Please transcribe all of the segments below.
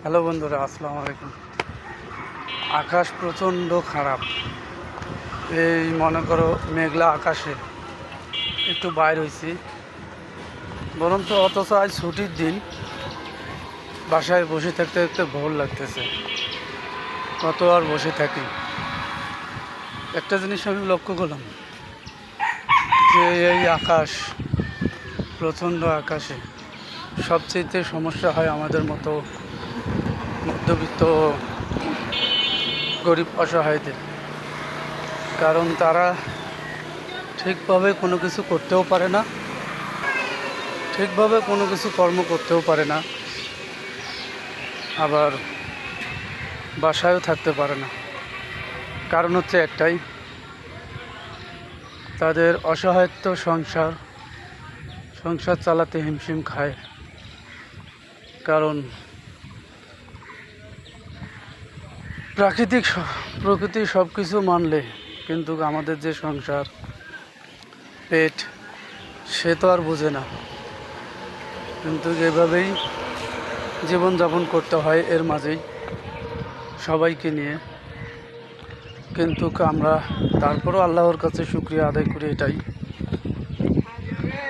Hello বন্ধুরা, আসসালামু আলাইকুম। আকাশ প্রচণ্ড খারাপ। এই মনে করো মেঘলা আকাশে একটু বাইর হয়েছি, বরঞ্চ অথচ আজ ছুটির দিন। বাসায় বসে থাকতে থাকতে ভোর লাগতেছে, কত আর বসে থাকি। একটা জিনিস আমি লক্ষ্য করলাম যে এই আকাশ, প্রচণ্ড আকাশে সবচেয়ে সমস্যা হয় আমাদের মতো মধ্যবিত্ত গরিব অসহায়দের। কারণ তারা ঠিকভাবে কোনো কিছু করতেও পারে না, ঠিকভাবে কোনো কিছু কর্ম করতেও পারে না, আবার বাসায়ও থাকতে পারে না। কারণ হচ্ছে একটাই, তাদের অসহায়ত্ব সংসার চালাতে হিমশিম খায়। কারণ প্রকৃতি সব কিছু মানলে কিন্তু আমাদের যে সংসার, পেট, সে তো আর বোঝে না। কিন্তু এভাবেই জীবনযাপন করতে হয়, এর মাঝেই সবাইকে নিয়ে। কিন্তু আমরা তারপরও আল্লাহর কাছে শুকরিয়া আদায় করি এটাই,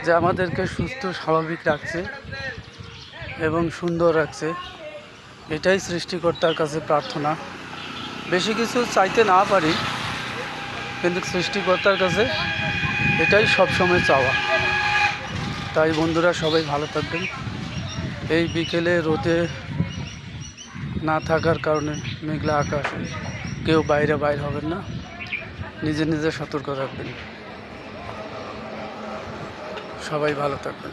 যে আমাদেরকে সুস্থ স্বাভাবিক রাখছে এবং সুন্দর রাখছে। এটাই সৃষ্টিকর্তার কাছে প্রার্থনা। বেশি কিছু চাইতে না পারি, কিন্তু সৃষ্টিকর্তার কাছে এটাই সবসময় চাওয়া। তাই বন্ধুরা, সবাই ভালো থাকবেন। এই বিকেলে রোদে না থাকার কারণে মেঘলা আকাশ, কেউ বাইরে হবেন না, নিজে নিজে সতর্ক থাকবেন। সবাই ভালো থাকবেন।